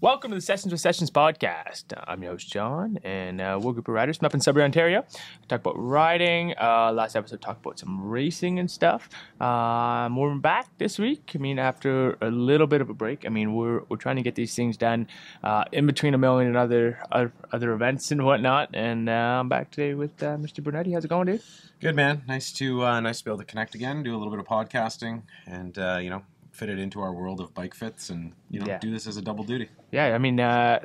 Welcome to the Sessions with Sessions podcast. I'm your host, John, and we're a group of riders from up in Sudbury, Ontario. We talk about riding. Last episode talked about some racing and stuff. We're back this week. I mean, after a little bit of a break. I mean, we're trying to get these things done in between a million and other events and whatnot. And I'm back today with Mr. Brunetti. How's it going, dude? Good, man. Nice to be able to connect again, do a little bit of podcasting, and fit it into our world of bike fits, and do this as a double duty. Yeah, I mean,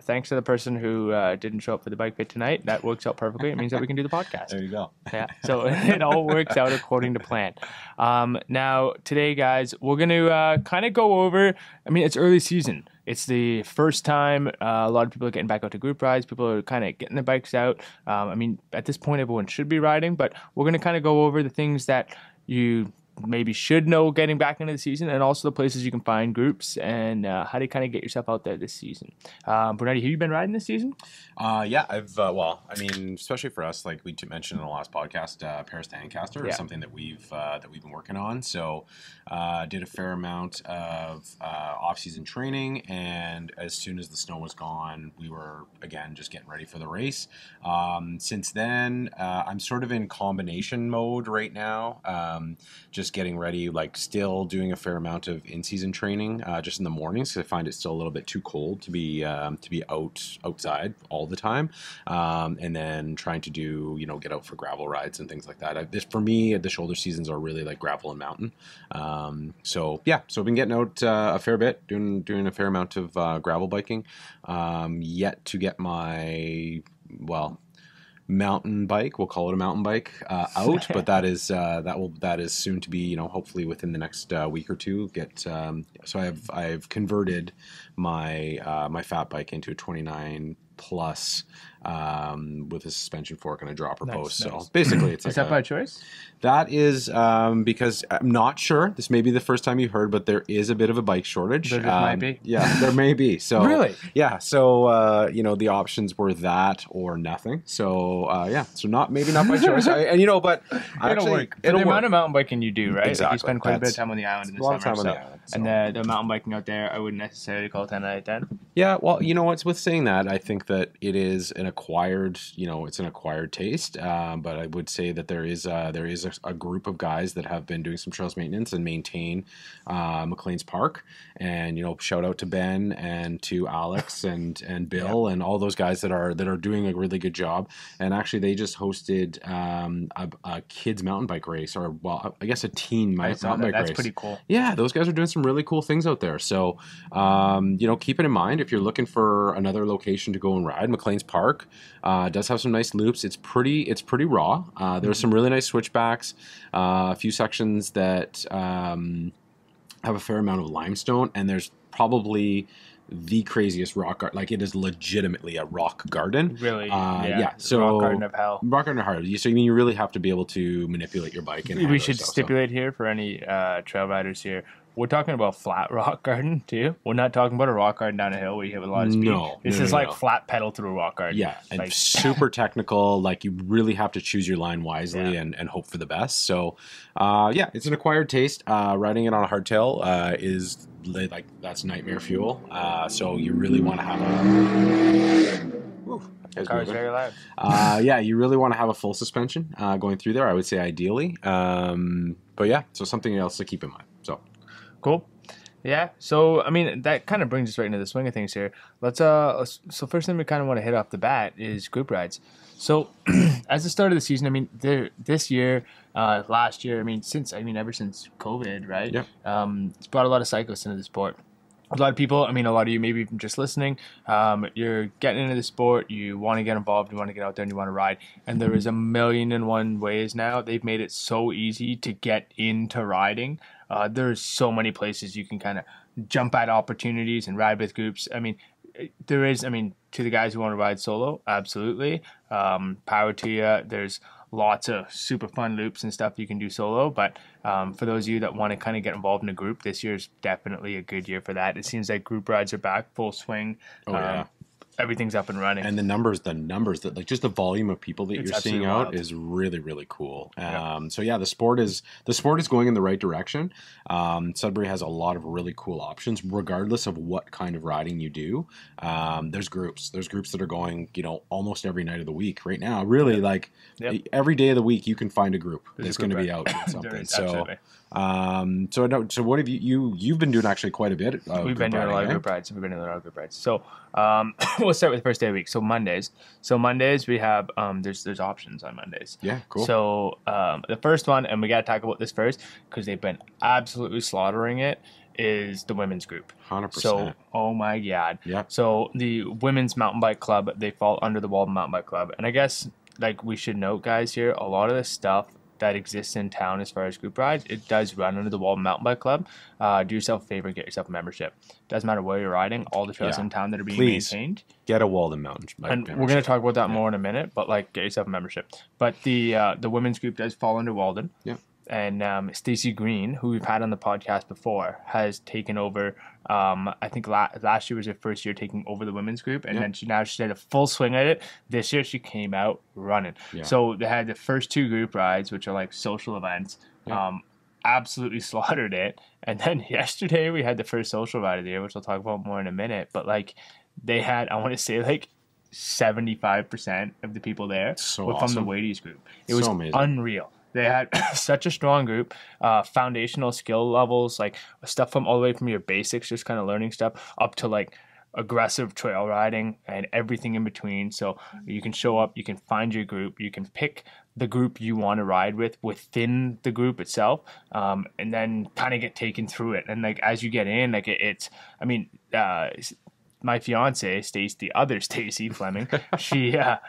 thanks to the person who didn't show up for the bike fit tonight. That works out perfectly. It means that we can do the podcast. There you go. Yeah, so it all works out according to plan. Now, today, guys, we're going to kind of go over, I mean, it's early season. It's the first time a lot of people are getting back out to group rides. People are kind of getting their bikes out. I mean, at this point, everyone should be riding, but we're going to kind of go over the things that you maybe should know getting back into the season, and also the places you can find groups and how to kind of get yourself out there this season. Brunetti, have you been riding this season? Yeah, I've especially for us, like we mentioned in the last podcast, Paris to Ancaster is something that we've been working on. So did a fair amount of off-season training, and as soon as the snow was gone, we were again just getting ready for the race. Since then, I'm sort of in combination mode right now. Just getting ready, like still doing a fair amount of in-season training just in the mornings, because I find it still a little bit too cold to be outside all the time, and then trying to do get out for gravel rides and things like that. For me, the shoulder seasons are really like gravel and mountain. So I've been getting out a fair bit, doing a fair amount of gravel biking. Yet to get my mountain bike, we'll call it a mountain bike, out, but that is soon to be, hopefully within the next week or two. So I've converted my my fat bike into a 29 plus with a suspension fork and a dropper post. Nice. So basically, it's is that by choice? That is because I'm not sure. This may be the first time you heard, but there is a bit of a bike shortage. There might be. Yeah, there may be. So really, yeah. So the options were that or nothing. So so not by choice. But it'll work. The amount of mountain biking you do, right? Exactly. Like you spend quite a bit of time on the island in the summer. A lot of time on the island. So. And the mountain biking out there, I wouldn't necessarily call 10 out of 10. Yeah, well, what's with saying that, I think that it is an acquired, it's an acquired taste. But I would say that there is a group of guys that have been doing some trails maintenance and maintain McLean's Park. And shout out to Ben and to Alex and Bill and all those guys that are doing a really good job. And actually, they just hosted a kids mountain bike race, or I guess a teen mountain bike race. That's pretty cool. Yeah, those guys are doing some really cool things out there. So, keep it in mind if you're looking for another location to go and ride. McLean's Park does have some nice loops. It's pretty raw. There's some really nice switchbacks. A few sections that have a fair amount of limestone, and there's probably the craziest rock garden. Like, it is legitimately a rock garden. Really? So rock garden of hell. Rock garden of hell. So you really have to be able to manipulate your bike. And we should stipulate here for any trail riders here. We're talking about flat rock garden too. We're not talking about a rock garden down a hill where you have a lot of speed. No, this is like flat pedal through a rock garden. Yeah, and super technical. Like, you really have to choose your line wisely and hope for the best. So, it's an acquired taste. Riding it on a hardtail is like, that's nightmare fuel. So you really want to have the car is very loud. You really want to have a full suspension going through there. I would say ideally. So something else to keep in mind. So. Cool. Yeah. So, I mean, that kind of brings us right into the swing of things here. So first thing we kind of want to hit off the bat is group rides. So, as the start of the season, I mean, this year, last year, ever since COVID, right? Yeah. It's brought a lot of cyclists into the sport. A lot of people, a lot of you maybe even just listening, you're getting into the sport, you want to get involved, you want to get out there and you want to ride. And there is 1,000,001 ways now. They've made it so easy to get into riding. There's so many places you can kind of jump at opportunities and ride with groups. There is, to the guys who want to ride solo, absolutely. Power to you. There's lots of super fun loops and stuff you can do solo, but for those of you that want to kind of get involved in a group, this year is definitely a good year for that. It seems like group rides are back full swing. everything's up and running. And the numbers that like just the volume of people that It's you're seeing absolutely out wild. is really, really cool. Yeah. So yeah, the sport is going in the right direction. Sudbury has a lot of really cool options, regardless of what kind of riding you do. There's groups that are going, almost every night of the week right now. Really, like every day of the week, you can find a group that's going to be out doing something. Absolutely. So what have you've been doing actually quite a bit of We've been doing a lot of group rides. So we'll start with the first day of the week. So Mondays we have there's options on Mondays. Yeah, cool. So the first one, and we got to talk about this first because they've been absolutely slaughtering it, is the women's group. 100%. So, oh my God. Yeah. So the women's mountain bike club, they fall under the Walden Mountain Bike Club. And I guess like we should note, guys, here, a lot of the stuff that exists in town as far as group rides, it does run under the Walden Mountain Bike Club. Do yourself a favor and get yourself a membership. Doesn't matter where you're riding, all the trails in town that are being maintained. Get a Walden Mountain Bike and membership. We're going to talk about that more in a minute, but like get yourself a membership. But the women's group does fall under Walden. Yeah. And Stacey Green, who we've had on the podcast before, has taken over. I think last year was her first year taking over the women's group, and then she did a full swing at it. This year she came out running. Yeah. So they had the first two group rides, which are like social events. Yeah. Absolutely slaughtered it. And then yesterday we had the first social ride of the year, which I'll talk about more in a minute. But like they had, I want to say like 75% of the people there were from the Wadey's group. It was amazing. Unreal. They had such a strong group, foundational skill levels, like stuff from all the way from your basics, just kind of learning stuff, up to like aggressive trail riding and everything in between. So you can show up, you can find your group, you can pick the group you want to ride with within the group itself, and then kind of get taken through it. And like as you get in, like my fiance, the other Stacey Fleming, she had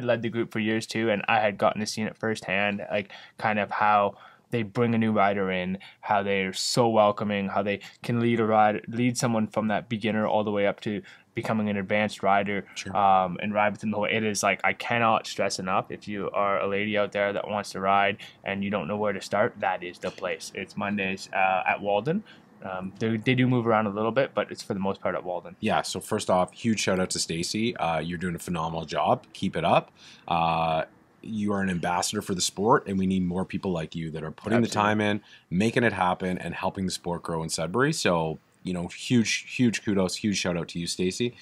led the group for years too, and I had gotten to see it firsthand, like kind of how they bring a new rider in, how they're so welcoming, how they can lead someone from that beginner all the way up to becoming an advanced rider, and ride with them the whole way. It is like, I cannot stress enough, if you are a lady out there that wants to ride and you don't know where to start, that is the place. It's Mondays at Walden. They do move around a little bit, but it's for the most part at Walden. Yeah, so first off, huge shout out to Stacey. You're doing a phenomenal job. Keep it up. You are an ambassador for the sport, and we need more people like you that are putting the time in, making it happen, and helping the sport grow in Sudbury. So, huge kudos, huge shout out to you, Stacey.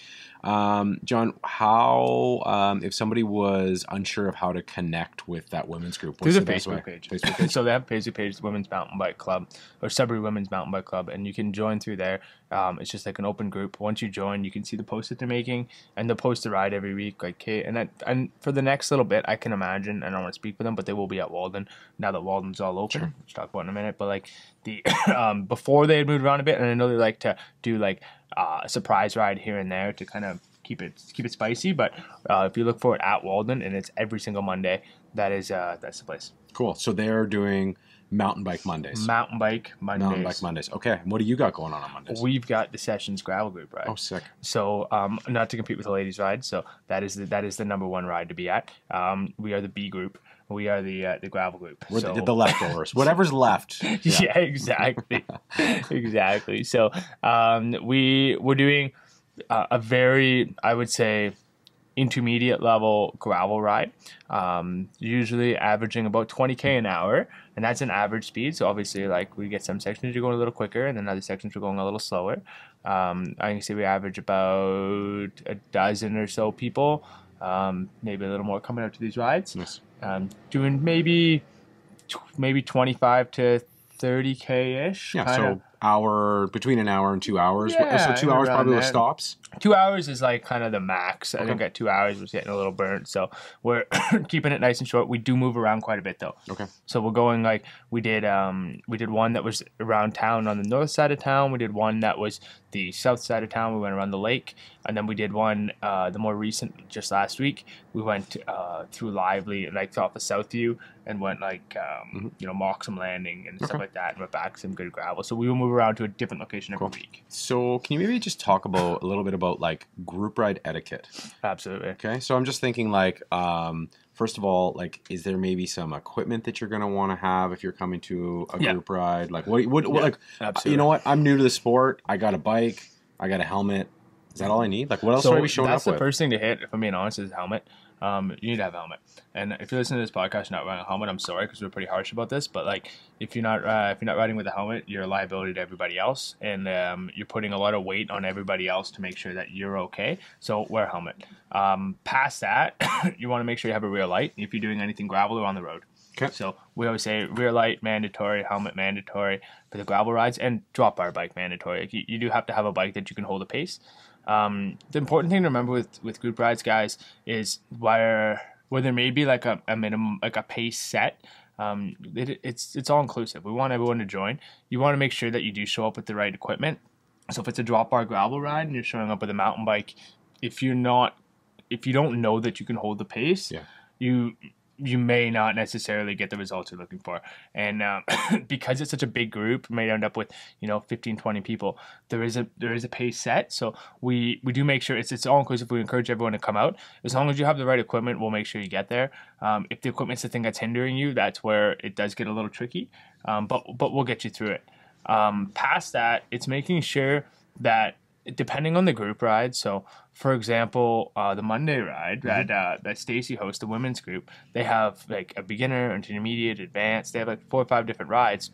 John, how, if somebody was unsure of how to connect with that women's group, what's the Facebook page? Facebook page. So they have a Facebook page, Women's Mountain Bike Club, or Sudbury Women's Mountain Bike Club, and you can join through there. It's just like an open group. Once you join, you can see the posts that they're making, and they'll post a ride every week. And for the next little bit, I can imagine, I don't want to speak for them, but they will be at Walden now that Walden's all open. Sure. Which I'll talk about in a minute. But like the before they had moved around a bit, and I know they like to do like a surprise ride here and there to kind of keep it spicy. But if you look for it at Walden, and it's every single Monday, that's the place. Cool. So they're doing Mountain Bike Mondays. Mountain Bike Mondays. Okay. What do you got going on Mondays? We've got the Sessions Gravel Group ride. Oh, sick. So not to compete with the ladies' ride. So that is the number one ride to be at. We are the B group. We are the gravel group. We're the leftovers. Whatever's left. Yeah, exactly. Exactly. So we're doing a very, I would say, intermediate level gravel ride, usually averaging about 20k an hour, and that's an average speed. So obviously, like, we get some sections you're going a little quicker, and then other sections we're going a little slower. I can say we average about a dozen or so people, maybe a little more, coming out to these rides. Nice. Doing maybe 25 to 30k ish. Yeah, so between an hour and 2 hours. Yeah, so 2 hours probably with stops. 2 hours is like kind of the max. Okay. I think at 2 hours we're getting a little burnt, so we're keeping it nice and short. We do move around quite a bit though. Okay. So we're going like we did one that was around town on the north side of town. We did one that was the south side of town. We went around the lake, and then we did one the more recent, just last week. We went through Lively, like off of Southview, and went like Moxham Landing and stuff like that, and went back some good gravel. So we will move around to a different location every week. So can you maybe just talk about a little bit about like group ride etiquette? Absolutely. Okay, so I'm just thinking like first of all, like, is there maybe some equipment that you're gonna want to have if you're coming to a group ride? Like, what like, absolutely. You know what? I'm new to the sport. I got a bike. I got a helmet. Is that all I need? Like, what else should I be showing up with? That's the first thing to hit, if I'm being honest, is helmet. You need to have a helmet. And if you're listening to this podcast, you're not wearing a helmet, I'm sorry, because we're pretty harsh about this. But like, if you're not riding with a helmet, you're a liability to everybody else, and you're putting a lot of weight on everybody else to make sure that you're okay. So wear a helmet. Past that, you want to make sure you have a rear light if you're doing anything gravel or on the road. Okay. So we always say rear light mandatory, helmet mandatory for the gravel rides, and drop bar bike mandatory. Like you do have to have a bike that you can hold a pace. The important thing to remember with group rides, guys, is where there may be like a minimum, like a pace set. It's all inclusive. We want everyone to join. You want to make sure that you do show up with the right equipment. So if it's a drop bar gravel ride and you're showing up with a mountain bike, if you don't know that you can hold the pace, you may not necessarily get the results you're looking for. And because it's such a big group, you may end up with 15, 20 people. There is a pace set, so we do make sure it's all inclusive. We encourage everyone to come out. As long as you have the right equipment, we'll make sure you get there. If the equipment's the thing that's hindering you, that's where it does get a little tricky. But we'll get you through it. Past that, it's making sure that depending on the group ride, so for example, the Monday ride that Stacy hosts, the women's group, they have like a beginner, intermediate, advanced. They have like 4 or 5 different rides,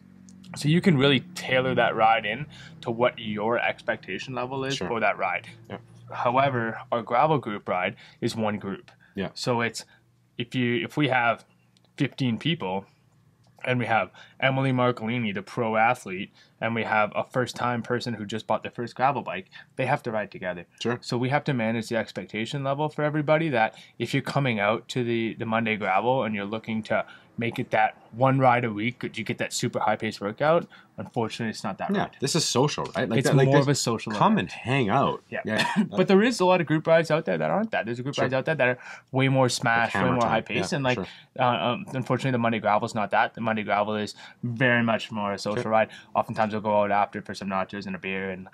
so you can really tailor that ride in to what your expectation level is for that ride. Yeah. However, our gravel group ride is one group. Yeah. So it's if we have 15 people, and we have Emily Marcolini, the pro athlete, and we have a first-time person who just bought their first gravel bike, they have to ride together. Sure. So we have to manage the expectation level for everybody that if you're coming out to the Monday gravel and you're looking to make it that one ride a week, you get that super high-paced workout. Unfortunately, it's not that ride. This is social, right? Like it's more of a social Come event. And hang out. Yeah. But there is a lot of group rides out there that aren't that. There's a group rides out there that are way more smashed, way more high-paced. And unfortunately, the Monday gravel is not that. The Monday gravel is very much more a social ride. Oftentimes, we'll go out after for some nachos and a beer and,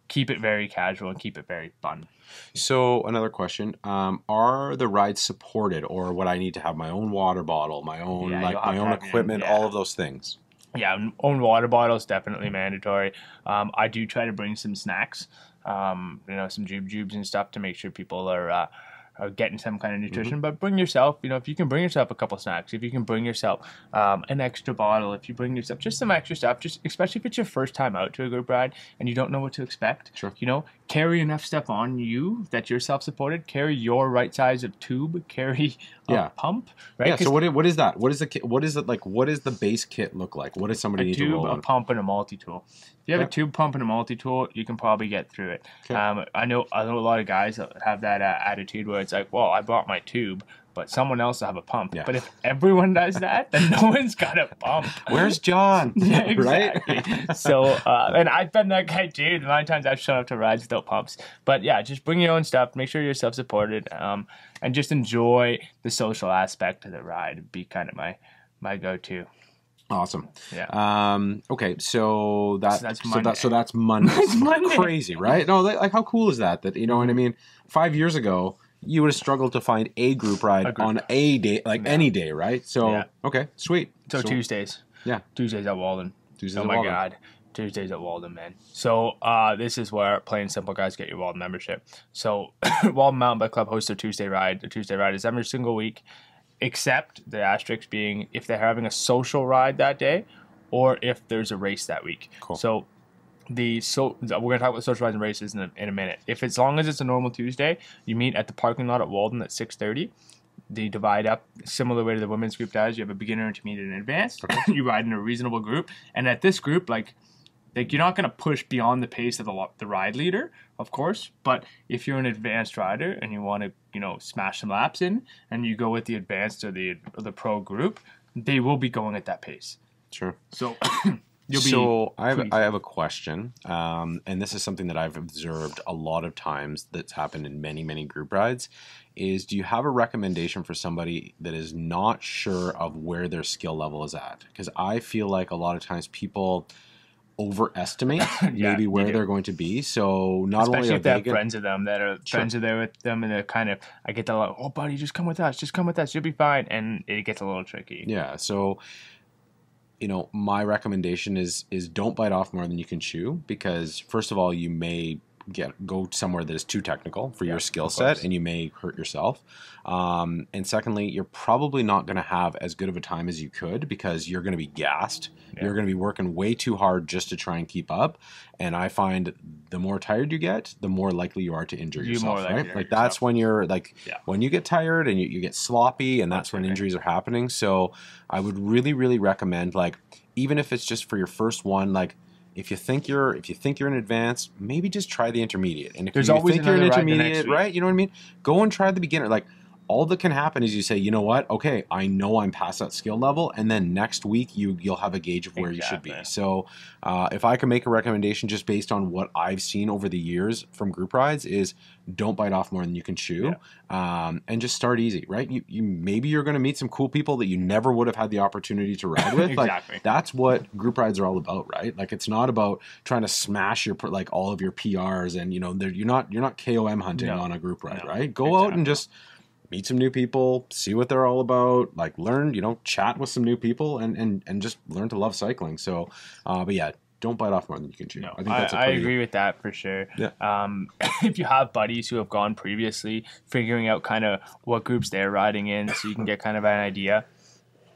keep it very casual and keep it very fun. So another question, are the rides supported, or would I need to have my own water bottle, my own my own equipment, all of those things? Yeah, own water bottle is definitely mandatory. I do try to bring some snacks, some jubes and stuff to make sure people are getting some kind of nutrition. But bring yourself, if you can bring yourself a couple snacks, if you can bring yourself an extra bottle, if you bring yourself just some extra stuff, just especially if it's your first time out to a group ride and you don't know what to expect. Sure. Carry enough stuff on you that you're self-supported. Carry your right size of tube. Carry a pump. Right. Yeah. So what is that? What is the kit? What is it like? What does the base kit look like? What does somebody need to roll on? A pump and a multi-tool. If you have a tube pump and a multi-tool, you can probably get through it. Okay. I know a lot of guys that have that attitude where it's like, well, I bought my tube, but someone else will have a pump. Yeah. But if everyone does that, then no one's got a pump. Where's John? Yeah, exactly. Right? So, and I've been that guy too. The amount of times I've shown up to rides without pumps. But yeah, just bring your own stuff. Make sure you're self-supported, and just enjoy the social aspect of the ride. It'd be kind of my go-to. Awesome. Yeah. Okay. So that's Monday. So that's Monday. It's Monday. Crazy, right? No, like how cool is that? That what I mean? 5 years ago, you would have struggled to find a group ride on a day, any day, right? So okay, sweet. So Tuesdays. Yeah. Tuesdays at Walden. Oh my God. Tuesdays at Walden, man. So this is where plain and simple guys get your Walden membership. So Walden Mountain Bike Club hosts a Tuesday ride. The Tuesday ride is every single week, except the asterisk being if they're having a social ride that day or if there's a race that week. Cool. So we're going to talk about social rides and races in a minute. If as long as it's a normal Tuesday, you meet at the parking lot at Walden at 6:30. They divide up similar way to the women's group does. You have a beginner, intermediate, and advanced. Okay. You ride in a reasonable group. And at this group, like you're not going to push beyond the pace of the ride leader, of course. But if you're an advanced rider and you want to, smash some laps in, and you go with the advanced or the pro group, they will be going at that pace. Sure. So I have a question, and this is something that I've observed a lot of times that's happened in many, many group rides, is do you have a recommendation for somebody that is not sure of where their skill level is at? Because I feel like a lot of times people overestimate maybe where they're going to be. So especially if they have friends of them that are friends are there with them, and they're kind of, I get the like, oh buddy, just come with us, you'll be fine, and it gets a little tricky. Yeah. So my recommendation is don't bite off more than you can chew, because first of all, you may go somewhere that is too technical for your skill set, and you may hurt yourself. And secondly, you're probably not going to have as good of a time as you could because you're going to be gassed. Yeah. You're going to be working way too hard just to try and keep up. And I find the more tired you get, the more likely you are to injure yourself, right? Like that's when you're like, when you get tired and you get sloppy, and that's when injuries are happening. So I would really, really recommend, like, even if it's just for your first one, like, if you think you're in advanced, maybe just try the intermediate. And if you think you're an intermediate, right? You know what I mean? Go and try the beginner. Like, all that can happen is you say, you know what? Okay, I know I'm past that skill level, and then next week you'll have a gauge of where you should be. So, if I can make a recommendation just based on what I've seen over the years from group rides, is don't bite off more than you can chew, and just start easy, right? You maybe you're going to meet some cool people that you never would have had the opportunity to ride with. Exactly. Like, that's what group rides are all about, right? Like, it's not about trying to smash your all of your PRs, and you're not KOM hunting on a group ride, right? Go out and just meet some new people, see what they're all about, like learn, chat with some new people, and just learn to love cycling. So, but yeah, don't bite off more than you can chew. No, I agree with that for sure. Yeah. If you have buddies who have gone previously, figuring out kind of what groups they're riding in so you can get kind of an idea.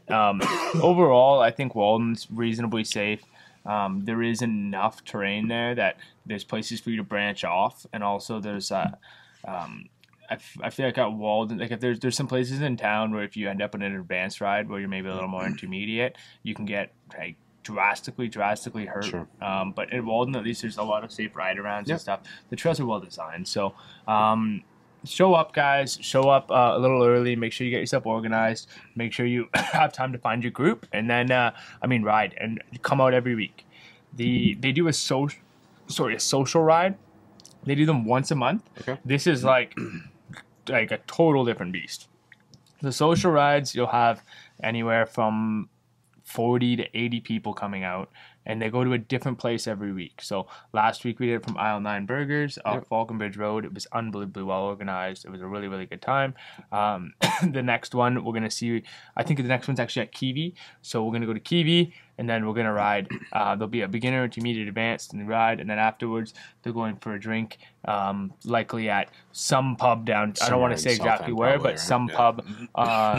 Overall, I think Walden's reasonably safe. There is enough terrain there that there's places for you to branch off, and also there's I feel like at Walden, like if there's some places in town where if you end up in an advanced ride where you're maybe a little more intermediate, you can get like drastically hurt. Sure. But at Walden, at least there's a lot of safe ride arounds and stuff. The trails are well designed. So show up, guys. Show up a little early. Make sure you get yourself organized. Make sure you have time to find your group, and then ride and come out every week. They do a social ride. They do them once a month. Okay. This is like a total different beast. The social rides, you'll have anywhere from 40 to 80 people coming out, and they go to a different place every week. So last week we did it from Aisle 9 Burgers off Falconbridge Road. It was unbelievably well organized. It was a really, really good time. The next one we're going to see, I think the next one's actually at Kiwi. So we're going to go to Kiwi, and then we're going to ride. There'll be a beginner, intermediate, advanced, and ride. And then afterwards, they're going for a drink, likely at some pub down. I don't want to say exactly where, but some pub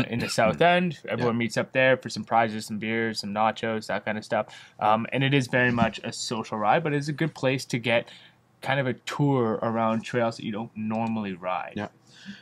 in the South End. Everyone meets up there for some prizes, some beers, some nachos, that kind of stuff. And it is very much a social ride, but it's a good place to get kind of a tour around trails that you don't normally ride. Yeah.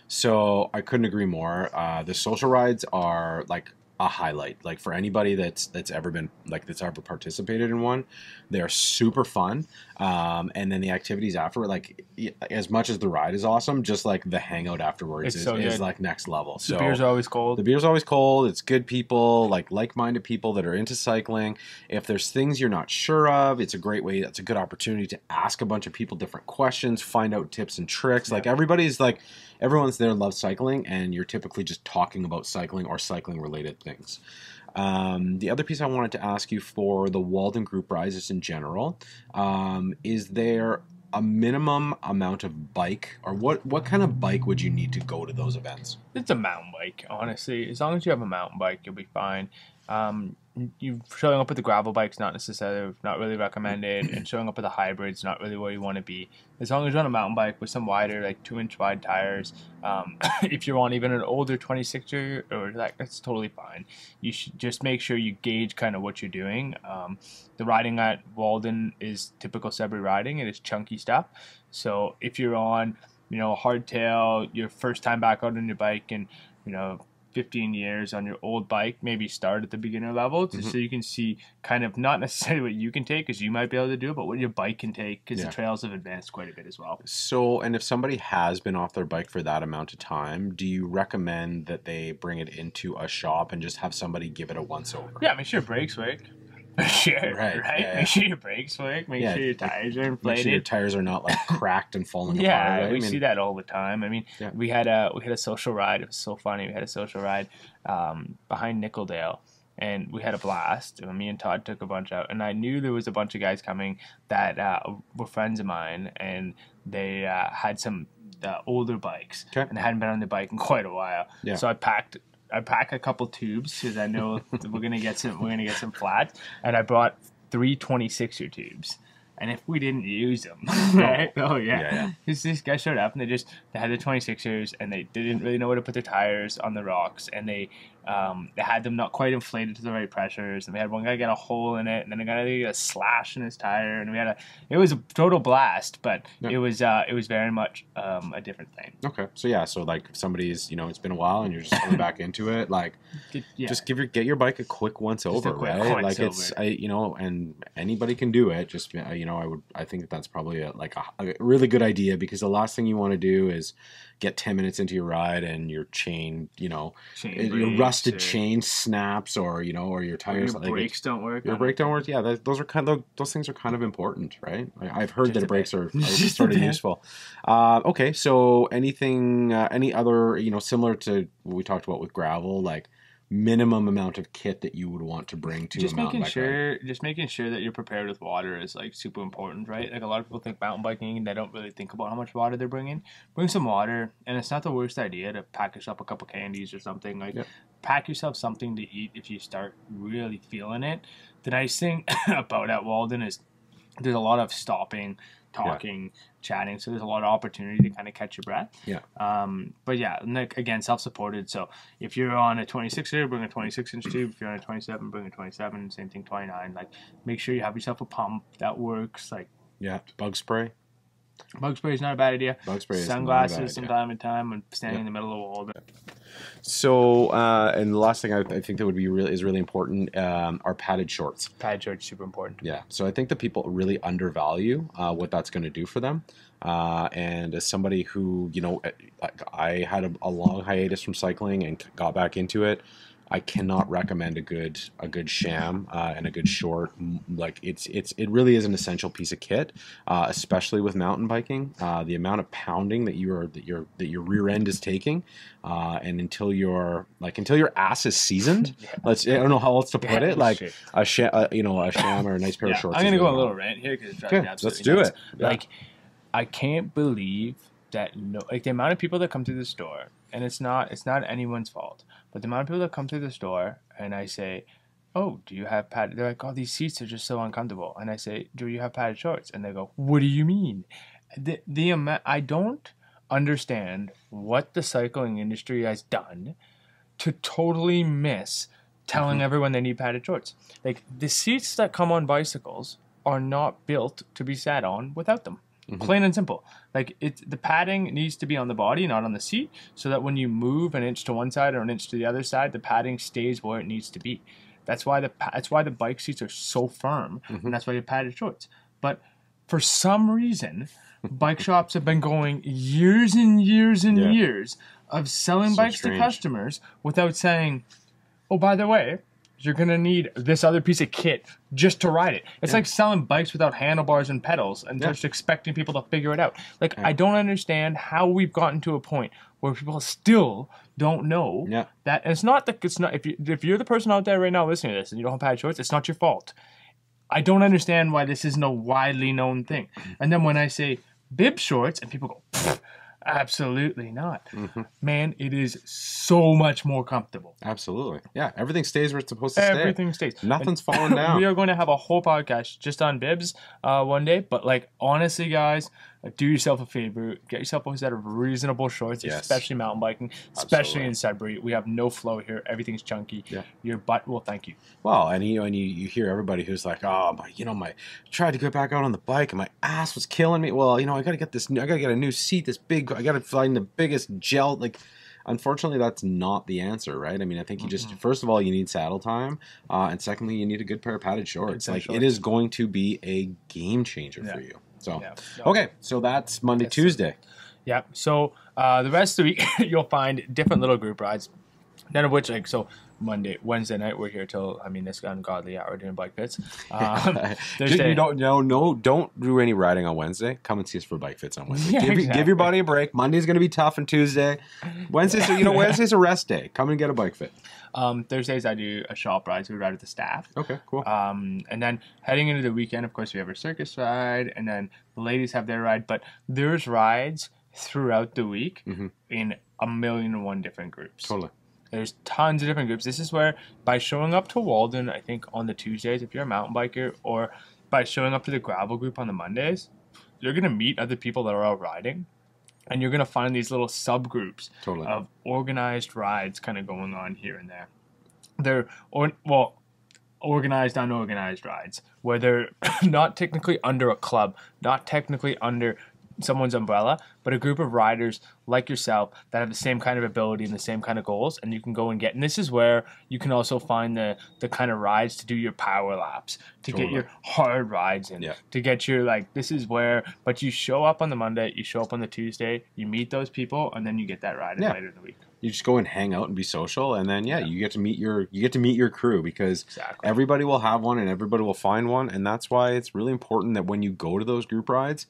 So I couldn't agree more. The social rides are like a highlight, like for anybody that's ever been that's ever participated in one. They are super fun, and then the activities afterward, like as much as the ride is awesome, just like the hangout afterwards is like next level. So the beers are always cold. The beer's always cold. It's good people, like-minded people that are into cycling. If there's things you're not sure of, it's a great way. That's a good opportunity to ask a bunch of people different questions, find out tips and tricks. Like everyone's there loves cycling, and you're typically just talking about cycling or cycling related things. The other piece I wanted to ask you for the Walden group rides, just in general, is there a minimum amount of bike, or what kind of bike would you need to go to those events? It's a mountain bike, honestly. As long as you have a mountain bike, you'll be fine. You showing up with the gravel bike's not really recommended, and showing up with a hybrid's not really where you want to be. As long as you're on a mountain bike with some wider, like 2-inch wide tires, if you're on even an older 26er, or that's totally fine. You should just make sure you gauge kind of what you're doing. The riding at Walden is typical Sudbury riding. It is chunky stuff. So if you're on, a hardtail, your first time back out on your bike, and 15 years on your old bike, maybe start at the beginner level just so you can see kind of not necessarily what you can take because you might be able to do it, but what your bike can take because the trails have advanced quite a bit as well. So, and if somebody has been off their bike for that amount of time, do you recommend that they bring it into a shop and just have somebody give it a once over? Yeah, make sure your brakes work. Sure, right? Yeah. Make sure your brakes work. Make sure your tires are inflated. Make sure your tires are not like cracked and falling apart. Yeah, we see that all the time. I mean, we had a social ride. It was so funny. We had a social ride behind Nickeldale, and we had a blast. Me and Todd took a bunch out, and I knew there was a bunch of guys coming that were friends of mine, and they had some older bikes, and they hadn't been on the bike in quite a while. Yeah. So I packed a couple tubes because I know we're gonna get some flats, and I brought 3 26er tubes. And if we didn't use them, right? Oh yeah. Yeah. These guys showed up and they had the 26ers and they didn't really know where to put their tires on the rocks, and they had them not quite inflated to the right pressures, and we had one guy get a hole in it, and then a guy get a slash in his tire, and it was a total blast, but it was very much a different thing. Okay, so like if somebody's, it's been a while and you're just coming back into it, like just get your bike a quick once over, right? Like it's and anybody can do it. Just I think that's probably a really good idea, because the last thing you want to do is get 10 minutes into your ride and your chain, your rusted chain snaps, or your tires, or your brakes don't work. Your brake don't work. Yeah, those things are kind of important, right? I've heard that brakes are sort of useful. Okay, so anything, any other, similar to what we talked about with gravel, like minimum amount of kit that you would want to bring to a mountain bike ride? Just making sure that you're prepared with water is like super important, right? Like a lot of people think mountain biking and they don't really think about how much water they're bringing. Bring some water, and it's not the worst idea to pack yourself a couple candies or something. Pack yourself something to eat if you start really feeling it. The nice thing about at Walden is there's a lot of stopping, talking, chatting, so there's a lot of opportunity to kind of catch your breath. But yeah, again, self-supported. So if you're on a 26er, bring a 26-inch tube. If you're on a 27, bring a 27. Same thing, 29. Like, make sure you have yourself a pump that works. Like, bug spray. Bug spray is not a bad idea. Bug spray is sunglasses from time to time when standing in the middle of a wall. So, and the last thing I think that would be really important are padded shorts. Padded shorts, super important. Yeah. So I think that people really undervalue what that's going to do for them. And as somebody who, I had a long hiatus from cycling and got back into it, I cannot recommend a good sham and a good short. Like it really is an essential piece of kit, especially with mountain biking. The amount of pounding that your rear end is taking, and until your ass is seasoned. I don't know how else to put it. Like a sham or a nice pair of shorts. I'm gonna go on a little rant here because let's do it. Like, I can't believe that the amount of people that come through the store, and it's not anyone's fault. But the amount of people that come through the store and I say, oh, do you have padded? They're like, oh, these seats are just so uncomfortable. And I say, do you have padded shorts? And they go, what do you mean? The amount, I don't understand what the cycling industry has done to totally miss telling everyone they need padded shorts. Like, the seats that come on bicycles are not built to be sat on without them. Plain and simple. Like, the padding needs to be on the body, not on the seat, so that when you move an inch to one side or an inch to the other side, the padding stays where it needs to be. That's why the bike seats are so firm, and that's why you have padded shorts. But for some reason, bike shops have been going years and years and years of selling bikes to customers without saying, oh, by the way, you're going to need this other piece of kit just to ride it. It's like selling bikes without handlebars and pedals and just expecting people to figure it out. Like, I don't understand how we've gotten to a point where people still don't know that. And it's not if you're the person out there right now listening to this and you don't have padded shorts, it's not your fault. I don't understand why this isn't a widely known thing. And then when I say bib shorts and people go, absolutely not. Man, it is so much more comfortable. Absolutely. Yeah, everything stays where it's supposed to stay. Everything stays. Nothing's falling down. We are going to have a whole podcast just on bibs one day. But, like, honestly, guys, do yourself a favor. Get yourself a set of reasonable shorts, especially mountain biking, especially in Sudbury. We have no flow here. Everything's chunky. Your butt will thank you. Well, and you hear everybody who's like, oh, my tried to get back out on the bike and my ass was killing me. Well, I got to get a new seat, this big, I got to find the biggest gel. Like, unfortunately, that's not the answer, right? I mean, I think you just, first of all, you need saddle time. And secondly, you need a good pair of padded shorts. It is going to be a game changer for you. So, okay, so that's Monday, Tuesday. Yeah, so the rest of the week, you'll find different little group rides. None of which, like, so Wednesday night, we're here till, this ungodly hour doing bike fits. Thursday. You don't do any riding on Wednesday. Come and see us for bike fits on Wednesday. Give your body a break. Monday's going to be tough, and Tuesday. Wednesday's a rest day. Come and get a bike fit. Thursdays I do a shop ride, so we ride with the staff. Okay, cool. And then heading into the weekend, of course, we have our circus ride, and then the ladies have their ride. But there's rides throughout the week in 1,000,001 different groups. Totally. There's tons of different groups. This is where, by showing up to Walden, I think on the Tuesdays, if you're a mountain biker, or by showing up to the gravel group on the Mondays, you're going to meet other people that are out riding. And you're going to find these little subgroups of organized rides kind of going on here and there. They're, organized, unorganized rides, where they're not technically under a club, not technically under someone's umbrella, but a group of riders like yourself that have the same kind of ability and the same kind of goals, and you can go and get. And this is where you can also find the kind of rides to do your power laps, to get your hard rides in, to get your this is where. But you show up on the Monday, you show up on the Tuesday, you meet those people, and then you get that ride in later in the week. You just go and hang out and be social, and then you get to meet your crew, because everybody will have one and everybody will find one, and that's why it's really important that when you go to those group rides,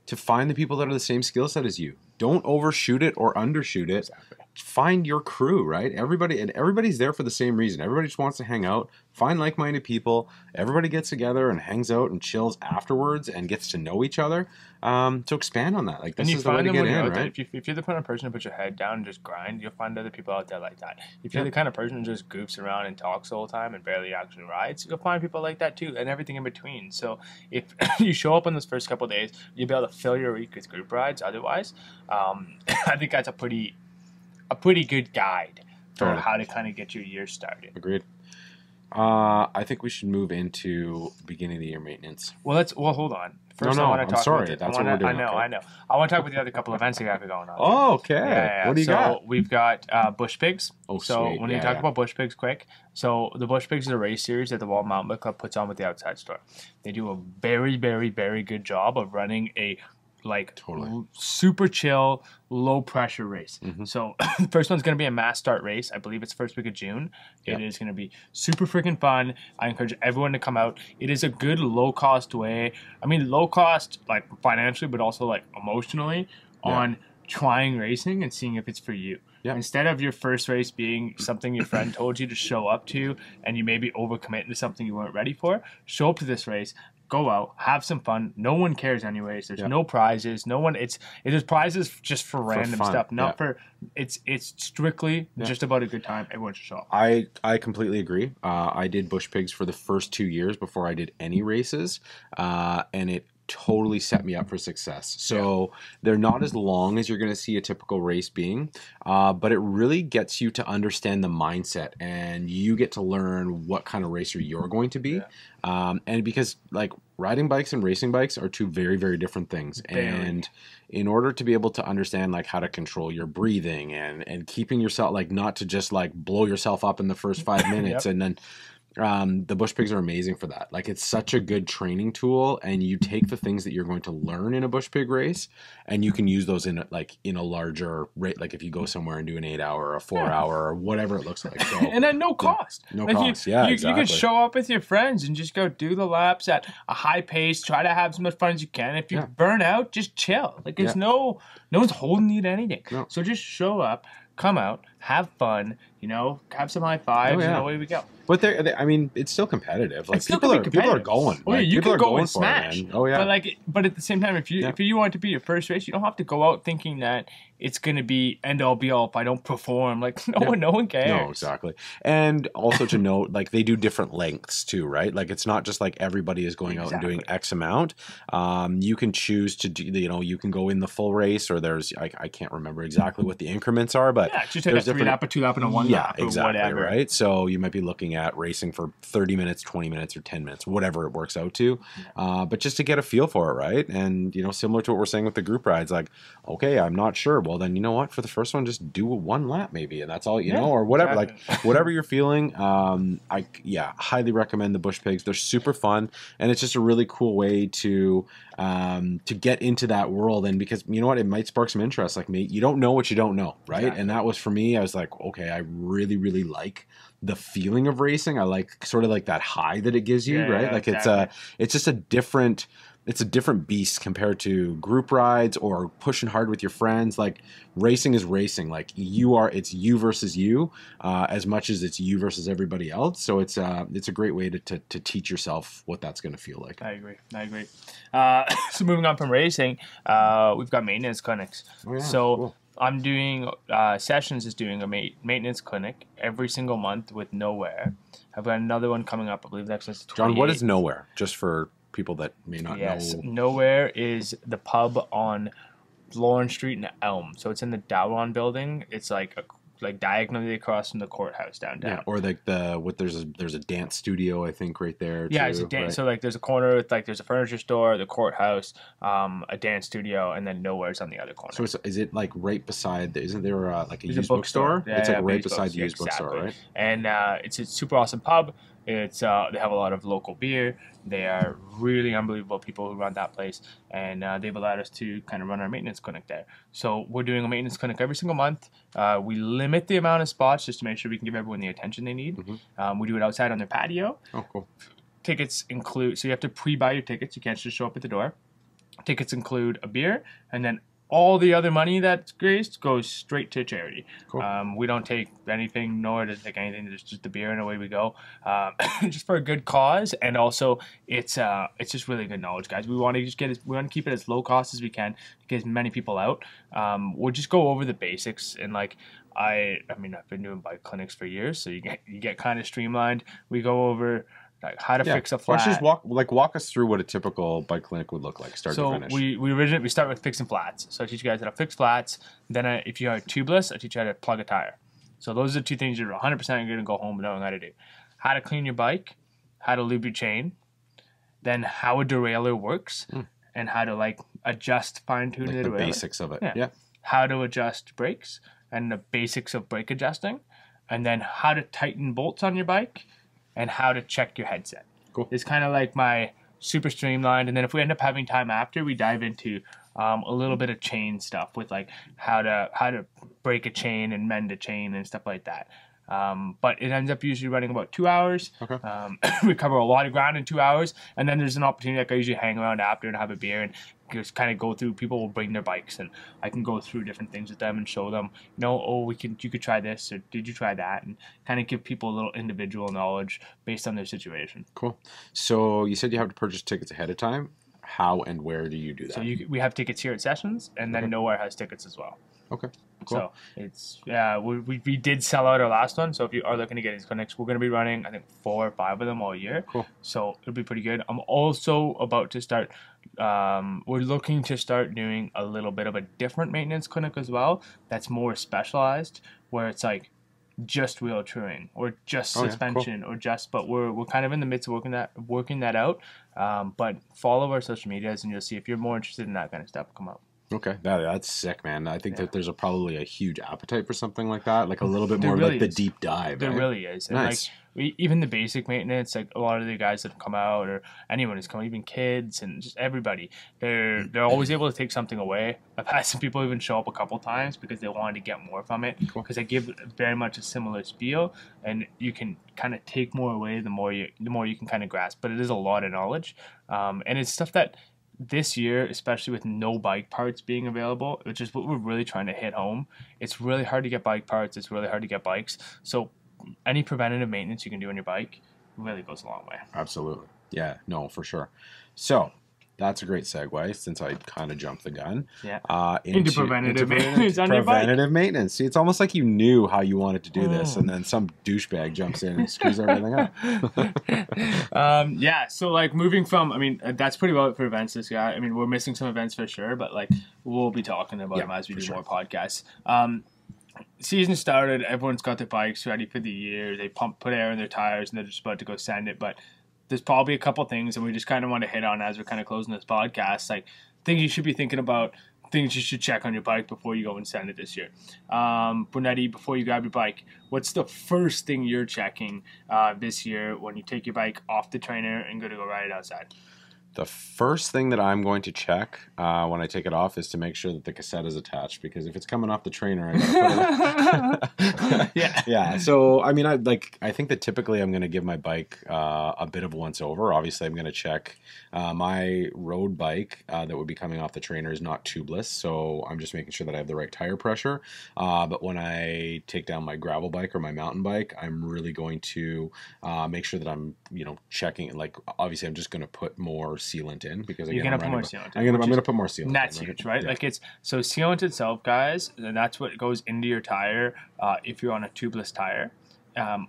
to find the people that are the same skill set as you. Don't overshoot it or undershoot it. Find your crew, right? Everybody's there for the same reason. Everybody just wants to hang out, find like-minded people. Everybody gets together and hangs out and chills afterwards and gets to know each other. So expand on that. This is the way to get in, right? If you're the kind of person to put your head down and just grind, you'll find other people out there like that. If you're the kind of person who just goofs around and talks the whole time and barely actually rides, you'll find people like that too, and everything in between. So if you show up on those first couple of days, you'll be able to fill your week with group rides. Otherwise, I think that's a pretty good guide for how to kind of get your year started. Agreed. I think we should move into beginning of the year maintenance. Well, hold on. First, I want to talk. That's what we're doing. I know. I want to talk about the other couple events that got going on. Oh, okay. Yeah. What do you got? We've got Bush Pigs. Oh, so sweet. when you talk about Bush Pigs, quick. So the Bush Pigs is a race series that the Wall Mountain Bike Club puts on with the Outside Store. They do a very, very, very good job of running a super chill, low pressure race. So the first one's going to be a mass start race. I believe it's first week of June. It is going to be super freaking fun. I encourage everyone to come out. It is a good low cost way. I mean, low cost financially, but also emotionally on trying racing and seeing if it's for you. Instead of your first race being something your friend told you to show up to and you maybe overcommit into something you weren't ready for, show up to this race. Go out, have some fun. No one cares anyways. There's no prizes. No one. There's prizes just for random stuff, not for. It's strictly just about a good time. Everyone should show up. I completely agree. I did Bush Pigs for the first 2 years before I did any races, and it totally set me up for success. So they're not as long as you're going to see a typical race being, but it really gets you to understand the mindset, and you get to learn what kind of racer you're going to be. And because riding bikes and racing bikes are two very, very different things. And in order to be able to understand how to control your breathing and keeping yourself not to just blow yourself up in the first 5 minutes and then the Bush Pigs are amazing for that. It's such a good training tool, and you take the things that you're going to learn in a Bush Pig race, and you can use those in a larger rate. If you go somewhere and do an 8-hour or a 4-hour or whatever it looks like. So, and at no cost. No cost. You can show up with your friends and just go do the laps at a high pace. Try to have as much fun as you can. If you burn out, just chill. There's no one's holding you to anything. No. So just show up, come out, have fun. Have some high fives, and away we go. But it's still competitive. People are going. Oh, you can go and smash. Oh yeah. But at the same time, if you want it to be your first race, you don't have to go out thinking that it's going to be end all be all if I don't perform. No one cares. No, exactly. And also to note, they do different lengths too, right? It's not just everybody is going out and doing X amount. You can choose to do. You can go in the full race, or there's I can't remember exactly what the increments are, but just like a 3-lap, a 2-lap, and a 1-lap. Exactly. Or whatever. Right. So you might be looking at racing for 30 minutes, 20 minutes, or 10 minutes, whatever it works out to. But just to get a feel for it, right? And similar to what we're saying with the group rides, okay, I'm not sure. Well, then you know what? For the first one, just do 1 lap maybe, and that's all you know, or whatever. Exactly. Whatever you're feeling. I highly recommend the Bush Pigs. They're super fun, and it's just a really cool way to get into that world. And because you know what, it might spark some interest. You don't know what you don't know, right? Exactly. And that was for me. I was okay, I really, really like the feeling of racing. I like sort of that high that it gives you, right? Exactly. It's just a different beast compared to group rides or pushing hard with your friends. Racing is racing. It's you versus you, as much as it's you versus everybody else. So it's a great way to teach yourself what that's going to feel like. I agree. So moving on from racing, we've got maintenance clinics. Oh, yeah. So cool. I'm doing Sessions is doing a maintenance clinic every single month with Nowhere. I've got another one coming up. I believe that's the 28th. John, what is Nowhere? Just for people that may not Yes, know. Nowhere is the pub on Lawrence Street and Elm. So it's in the Dowron building. It's like diagonally across from the courthouse downtown. Yeah, or like there's a dance studio I think right there Yeah, too. it's a dance. Right? So like there's a corner with like there's a furniture store, the courthouse, a dance studio, and then Nowhere's on the other corner. So is it like right beside? Isn't there like a There's used a bookstore. bookstore? It's like right used beside books. the used bookstore, Exactly. right? And it's a super awesome pub. It's they have a lot of local beer. They are really unbelievable people who run that place, and they've allowed us to kind of run our maintenance clinic there. So we're doing a maintenance clinic every single month. We limit the amount of spots just to make sure we can give everyone the attention they need. We do it outside on their patio. Oh, cool. Tickets include, so you have to pre-buy your tickets. You can't just show up at the door. Tickets include a beer, and then all the other money that's raised goes straight to charity. Cool. We don't take anything, nor does it take anything. There's just the beer, and away we go. Just for a good cause, and also it's just really good knowledge, guys. We want to keep it as low cost as we can to get as many people out. We'll just go over the basics, and like I mean, I've been doing bike clinics for years, so you get kind of streamlined. We go over like how to fix a flat. Why don't you just walk us through what a typical bike clinic would look like, start to finish. We start with fixing flats. So I teach you guys how to fix flats. Then if you are tubeless, I teach you how to plug a tire. So those are the two things you're 100% going to go home knowing how to do. How to clean your bike, how to lube your chain, then how a derailleur works, and how to like adjust, fine tune the derailleur. Basics of it. Yeah. How to adjust brakes and the basics of brake adjusting, and then how to tighten bolts on your bike, and how to check your headset. Cool. It's kind of like my super streamlined. And then if we end up having time after, we dive into a little bit of chain stuff with like how to break a chain and mend a chain and stuff like that. But it ends up usually running about 2 hours. Okay. We cover a lot of ground in 2 hours, and then there's an opportunity like I usually hang around after and have a beer and just kind of go through. People will bring their bikes, and I can go through different things with them and show them, you could try this, or did you try that, and kind of give people a little individual knowledge based on their situation. Cool. So you said you have to purchase tickets ahead of time. How and where do you do that? So we have tickets here at Sessions, and then Nowhere has tickets as well. Okay. Cool. So it's we did sell out our last one. So if you are looking to get these clinics, we're going to be running I think 4 or 5 of them all year. Cool. So it'll be pretty good. I'm also about to start. We're looking to start doing a little bit of a different maintenance clinic as well. That's more specialized, where it's like just wheel touring or just suspension or just. But we're kind of in the midst of working that out. But follow our social medias, and you'll see if you're more interested in that kind of stuff. Come up. Okay, that's sick, man. I think that there's probably a huge appetite for something like that, like a little bit more really like the is. deep dive. There right? really is. And Nice. even the basic maintenance, like a lot of the guys that have come out, or anyone who's come, even kids and just everybody, they're always able to take something away. I've had some people even show up a couple times because they wanted to get more from it. Because I give very much a similar spiel, and you can kind of take more away the more you can kind of grasp. But it is a lot of knowledge, and it's stuff that this year, especially with no bike parts being available, which is what we're really trying to hit home. It's really hard to get bike parts. It's really hard to get bikes. So any preventative maintenance you can do on your bike really goes a long way. Absolutely. Yeah, no, for sure. So that's a great segue since I kind of jumped the gun. Yeah. Into preventative maintenance on your bike. Preventative maintenance. See, it's almost like you knew how you wanted to do this, and then some douchebag jumps in and screws everything up. Yeah, so like moving from, that's pretty well it for events this guy. I mean, we're missing some events for sure, but like we'll be talking about them as we do more podcasts. Season started, everyone's got their bikes ready for the year. They put air in their tires, and they're just about to go send it, but there's probably a couple things that we just kind of want to hit on as we're kind of closing this podcast, like things you should be thinking about, things you should check on your bike before you go and send it this year. Brunetti, before you grab your bike, what's the first thing you're checking this year when you take your bike off the trainer and go ride it outside? The first thing that I'm going to check when I take it off is to make sure that the cassette is attached, because if it's coming off the trainer, I gotta put it. Yeah. So I think that typically I'm going to give my bike a bit of once over. Obviously, I'm going to check my road bike that would be coming off the trainer is not tubeless, so I'm just making sure that I have the right tire pressure. But when I take down my gravel bike or my mountain bike, I'm really going to make sure that I'm checking. Like obviously, I'm just going to put more sealant in, because again, I'm going to put more sealant in. That's huge, right? Yeah. Like so sealant itself, guys, and that's what goes into your tire if you're on a tubeless tire,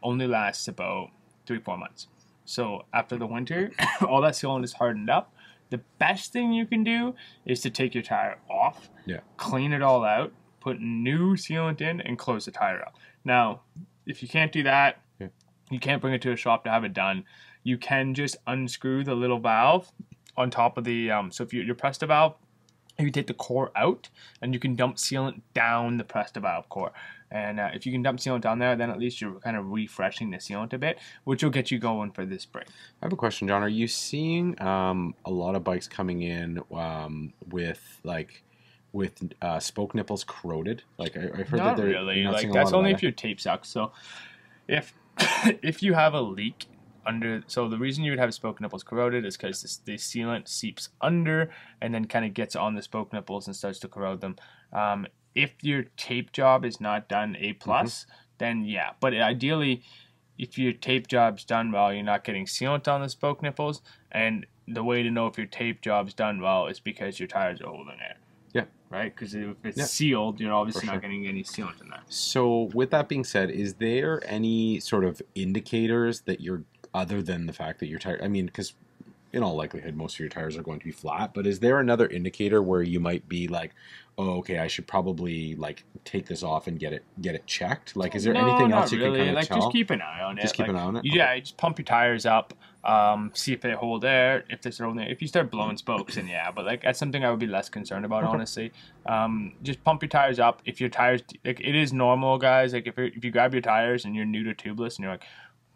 only lasts about 3-4 months. So after the winter, all that sealant is hardened up. The best thing you can do is to take your tire off, clean it all out, put new sealant in, and close the tire up. Now, if you can't do that, you can't bring it to a shop to have it done. You can just unscrew the little valve on top of the, so if you press the valve, you take the core out, and you can dump sealant down the press the valve core. And if you can dump sealant down there, then at least you're kind of refreshing the sealant a bit, which will get you going for this spring. I have a question, John. Are you seeing a lot of bikes coming in with spoke nipples corroded? Like I heard not that really. Like that's only if your tape sucks. So if if you have a leak under, so the reason you would have spoke nipples corroded is because the sealant seeps under and then kind of gets on the spoke nipples and starts to corrode them. If your tape job is not done A+, then yeah. But ideally, if your tape job's done well, you're not getting sealant on the spoke nipples. And the way to know if your tape job's done well is because your tires are holding air. Yeah. Right? Because if it's sealed, you're obviously not getting any sealant in there. So with that being said, is there any sort of indicators that you're, other than the fact that your tire, I mean, because in all likelihood, most of your tires are going to be flat, but is there another indicator where you might be like, oh, okay, I should probably like take this off and get it checked? Like, is there anything else you can kind of tell? Just keep an eye on it. Just keep an eye on it? Yeah, just pump your tires up, see if they hold air, if they're holding air. If you start blowing spokes, then yeah, but like that's something I would be less concerned about, honestly. Just pump your tires up. If your tires, like it is normal, guys, like if you grab your tires and you're new to tubeless and you're like,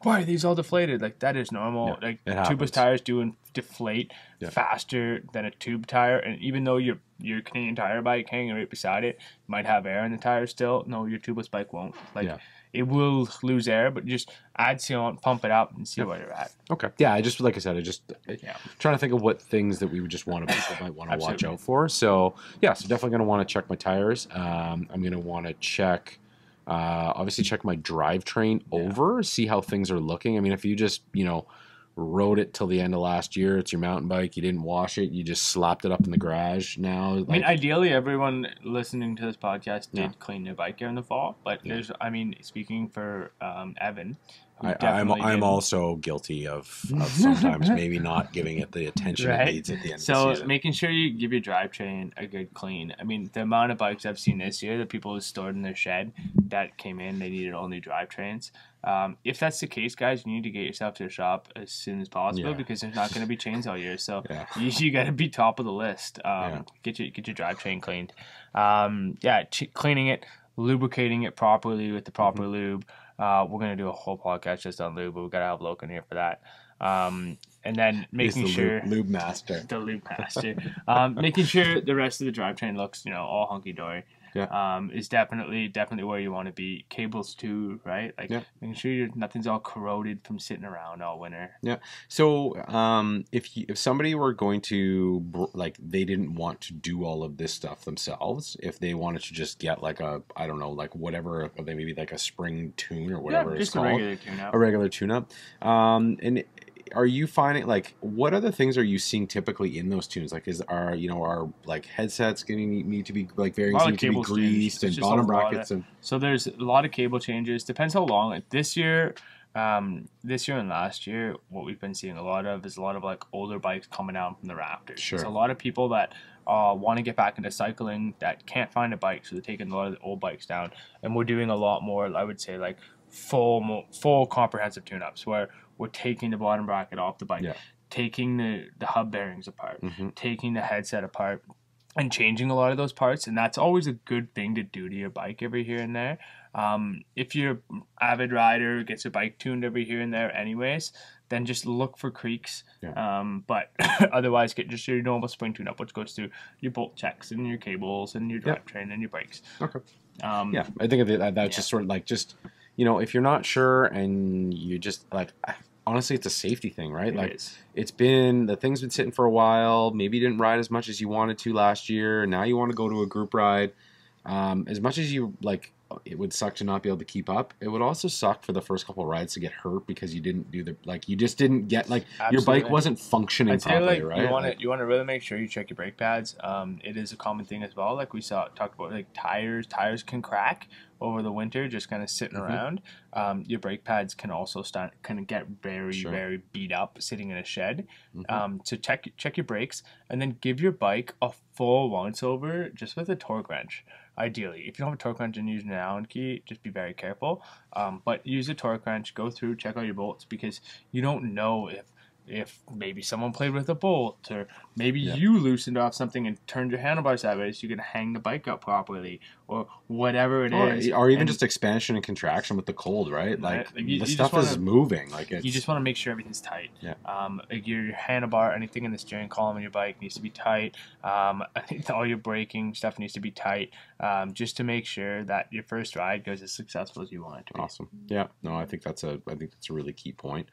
why are these all deflated? Like that is normal. Yeah, like tubeless tires do deflate faster than a tube tire, and even though your Canadian Tire bike hanging right beside it might have air in the tire still, no, your tubeless bike won't. Like it will lose air, but just add sealant, pump it up, and see where you're at. Okay. Yeah, I just like I said, trying to think of what things that we would just want to people might want to watch out for. So yeah, so definitely gonna want to check my tires. I'm gonna want to check. Obviously check my drivetrain over, see how things are looking. I mean, if you just, rode it till the end of last year, it's your mountain bike, you didn't wash it, you just slapped it up in the garage now. I mean, ideally everyone listening to this podcast did clean their bike here in the fall, but there's, I mean, speaking for Evan, I'm also guilty of sometimes maybe not giving it the attention it needs at the end of the season. So making sure you give your drivetrain a good clean. I mean, the amount of bikes I've seen this year that people have stored in their shed that came in, they needed all new drivetrains. If that's the case, guys, you need to get yourself to a shop as soon as possible because there's not going to be chains all year. So you got to be top of the list. Get your drivetrain cleaned. Cleaning it, lubricating it properly with the proper lube. We're going to do a whole podcast just on lube, but we got to have Logan here for that. And then making sure lube master, the lube master, making sure the rest of the drivetrain looks, all hunky dory. Is definitely where you want to be. Cables too, right? Like making sure nothing's all corroded from sitting around all winter. Yeah. So if somebody were going to they didn't want to do all of this stuff themselves, if they wanted to just get like a, I don't know, like whatever, maybe like a spring tune or whatever it's called, a regular tune-up, and are you finding, like, what other things are you seeing typically in those tunes? Like, are like headsets need to be like bearings need to be greased and bottom brackets and so there's a lot of cable changes. Depends how long. Like this year and last year, what we've been seeing a lot of is a lot of like older bikes coming out from the rafters. Sure. There's a lot of people that want to get back into cycling that can't find a bike, so they're taking a lot of the old bikes down, and we're doing a lot more, I would say, like full comprehensive tune-ups where we're taking the bottom bracket off the bike, taking the hub bearings apart, taking the headset apart, and changing a lot of those parts. And that's always a good thing to do to your bike every here and there. If you're an avid rider, gets your bike tuned every here and there anyways, then just look for creaks. But otherwise, get just your normal spring tune-up, which goes through your bolt checks and your cables and your drivetrain and your brakes. Okay. I think that's just sort of like if you're not sure and you just like, honestly, it's a safety thing, right? The thing's been sitting for a while. Maybe you didn't ride as much as you wanted to last year. And now you want to go to a group ride. As much as you like it would suck to not be able to keep up. It would also suck for the first couple of rides to get hurt because you didn't do the, like, you just didn't get, like, your bike wasn't functioning properly, right? You want to really make sure you check your brake pads. It is a common thing as well. Like we talked about, like tires can crack over the winter, just kind of sitting around. Your brake pads can also kind of get very beat up sitting in a shed. So check your brakes, and then give your bike a full once over just with a torque wrench. Ideally, if you don't have a torque wrench and using an Allen key, just be very careful. But use a torque wrench, go through, check out your bolts, because you don't know if maybe someone played with a bolt, or maybe you loosened off something and turned your handlebars that way so you can hang the bike up properly, or whatever it is. Or even just expansion and contraction with the cold, right? Like, the stuff is moving. Like, you just want to make sure everything's tight. Yeah. Like your handlebar, anything in the steering column on your bike needs to be tight. I think all your braking stuff needs to be tight, just to make sure that your first ride goes as successful as you want it to be. Awesome. Yeah. No, I think that's a really key point.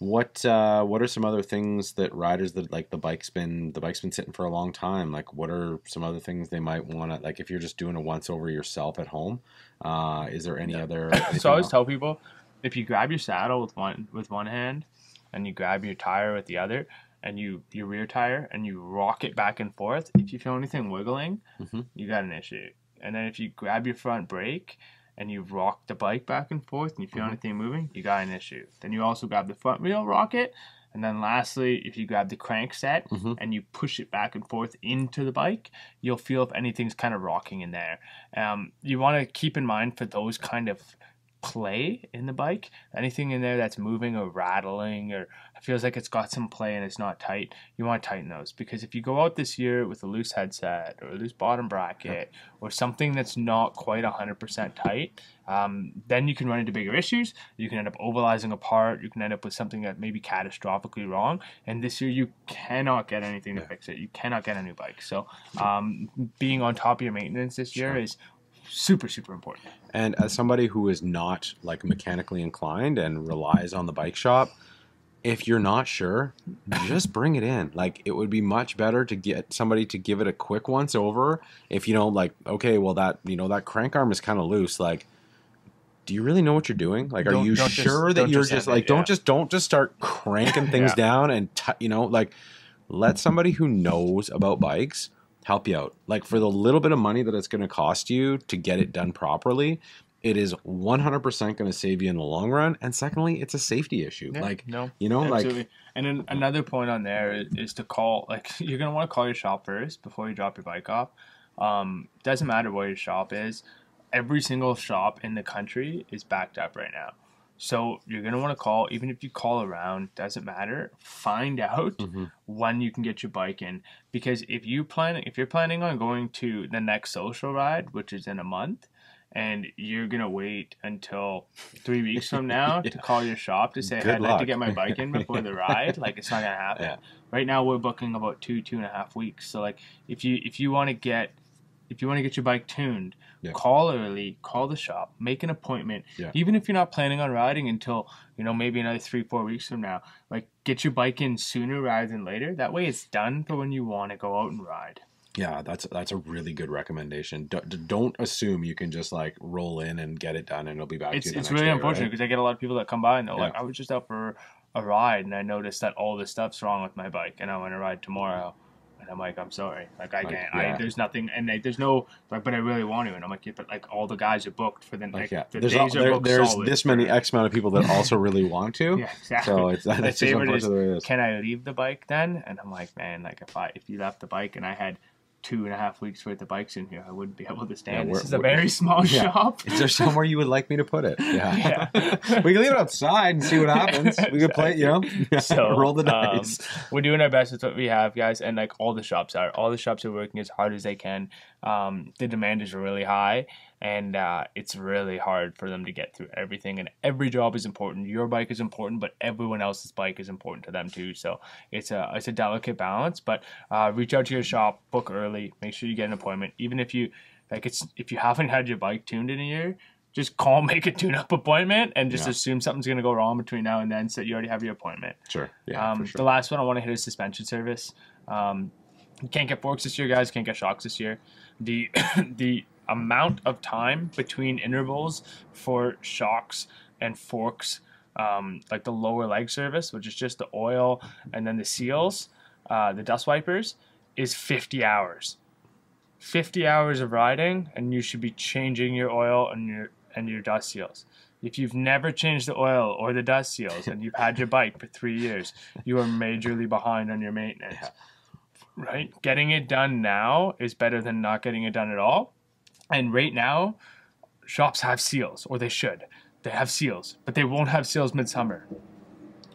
What are some other things that riders that, like, the bike's been sitting for a long time? Like, what are some other things they might want to, like, if you're just doing a once over yourself at home? Is there any other? So I always tell people, if you grab your saddle with one hand, and you grab your tire with the other, and your rear tire, and you rock it back and forth, if you feel anything wiggling, you got an issue. And then if you grab your front brake and you rock the bike back and forth and you feel anything moving, you got an issue. Then you also grab the front wheel, rock it. And then lastly, if you grab the crank set and you push it back and forth into the bike, you'll feel if anything's kind of rocking in there. You want to keep in mind for those kind of play in the bike, anything in there that's moving or rattling or feels like it's got some play and it's not tight, you want to tighten those, because if you go out this year with a loose headset or a loose bottom bracket or something that's not quite 100% tight, then you can run into bigger issues. You can end up ovalizing a part. You can end up with something that may be catastrophically wrong, and this year you cannot get anything to fix it. You cannot get a new bike. So being on top of your maintenance this year is super important. And as somebody who is not, like, mechanically inclined and relies on the bike shop, if you're not sure, just bring it in. Like, it would be much better to get somebody to give it a quick once over. If you know, like, okay, well, that crank arm is kind of loose. Like, do you really know what you're doing? Like, are you sure that you're just like, don't just start cranking things down and like, let somebody who knows about bikes help you out. Like, for the little bit of money that it's going to cost you to get it done properly, it is 100% going to save you in the long run. And secondly, it's a safety issue. Absolutely. Like, and then another point on there is to call, like, you're going to want to call your shop first before you drop your bike off. Doesn't matter where your shop is. Every single shop in the country is backed up right now. So you're going to want to call, even if you call around, doesn't matter. Find out when you can get your bike in. Because if you're planning on going to the next social ride, which is in a month, and you're going to wait until 3 weeks from now to call your shop to say, hey, I'd like to get my bike in before the ride, like, it's not going to happen. Yeah. Right now we're booking about 2.5 weeks. So, like, if you want to get your bike tuned, call early, call the shop, make an appointment. Even if you're not planning on riding until, maybe another 3-4 weeks from now, like, get your bike in sooner rather than later. That way it's done for when you want to go out and ride. Yeah, that's a really good recommendation. Don't assume you can just, like, roll in and get it done and it'll be back to you the next day. It's really unfortunate because I get a lot of people that come by and they're like, I was just out for a ride and I noticed that all this stuff's wrong with my bike and I want to ride tomorrow. And I'm like, I'm sorry. Like, I can't. There's nothing. And there's no, like, but I really want to. And I'm like, but, like, all the guys are booked for the, the days are booked There's solid this many X amount of people that also really want to. Yeah, exactly. So that's just unfortunately the way it is. Can I leave the bike then? And I'm like, man, like, if you left the bike and I had 2.5 weeks worth of bikes in here, I wouldn't be able to stand. This is a very small shop. Is there somewhere you would like me to put it? Yeah. We can leave it outside and see what happens. We could play, so, roll the dice. We're doing our best with what we have, guys, and, like, all the shops are working as hard as they can. The demand is really high, and it's really hard for them to get through everything, and every job is important. Your bike is important, but everyone else's bike is important to them too. So it's a delicate balance, but reach out to your shop, book early, make sure you get an appointment. Even if you if you haven't had your bike tuned in a year, just call, make a tune-up appointment, and just assume something's going to go wrong between now and then, so you already have your appointment. Sure. Yeah. For sure. The last one I want to hit is suspension service. You can't get forks this year, guys. Can't get shocks this year. The amount of time between intervals for shocks and forks, like the lower leg service, which is just the oil, and then the seals, the dust wipers, is 50 hours. 50 hours of riding, and you should be changing your oil and your dust seals. If you've never changed the oil or the dust seals and you've had your bike for 3 years, you are majorly behind on your maintenance. Yeah. Right? Getting it done now is better than not getting it done at all. And right now, shops have seals, or they should. They have seals, but they won't have seals midsummer.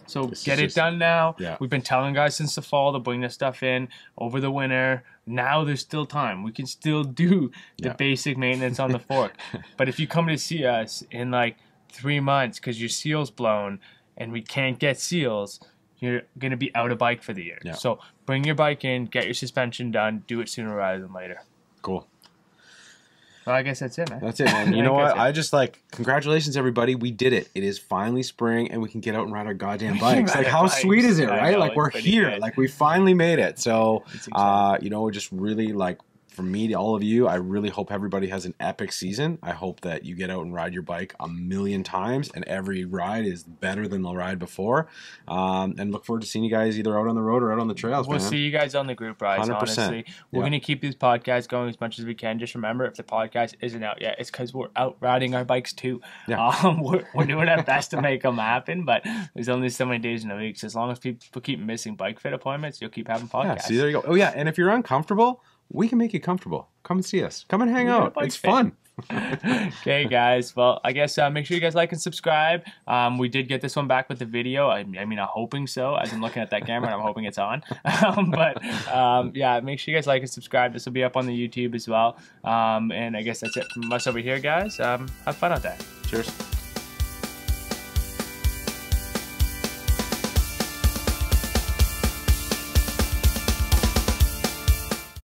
So get it done now. Yeah. We've been telling guys since the fall to bring this stuff in over the winter. Now there's still time. We can still do the basic maintenance on the fork. But if you come to see us in like 3 months because your seal's blown and we can't get seals, you're going to be out of bike for the year. Yeah. So bring your bike in, get your suspension done, do it sooner rather than later. Cool. Well, I guess that's it, man. That's it, man. You know what? I just congratulations, everybody. We did it. It is finally spring, and we can get out and ride our goddamn bikes. Like, how sweet is it, right? Like, we're here. Good. Like, we finally made it. So, just really, from me to all of you, I really hope everybody has an epic season. I hope that you get out and ride your bike a million times, and every ride is better than the ride before. And look forward to seeing you guys either out on the road or out on the trails. We'll see you guys on the group rides, 100%. Honestly. We're going to keep these podcasts going as much as we can. Just remember, if the podcast isn't out yet, it's because we're out riding our bikes too. Yeah. We're doing our best to make them happen, but there's only so many days in a week. So as long as people keep missing bike fit appointments, you'll keep having podcasts. Yeah, see, there you go. Oh, yeah, and if you're uncomfortable, we can make you comfortable. Come and see us. Come and hang out. It's fun. Okay, guys. Well, I guess make sure you guys like and subscribe. We did get this one back with the video. I mean, I'm hoping so. As I'm looking at that camera, I'm hoping it's on. Yeah, make sure you guys like and subscribe. This will be up on the YouTube as well. And I guess that's it from us over here, guys. Have fun out there. Cheers.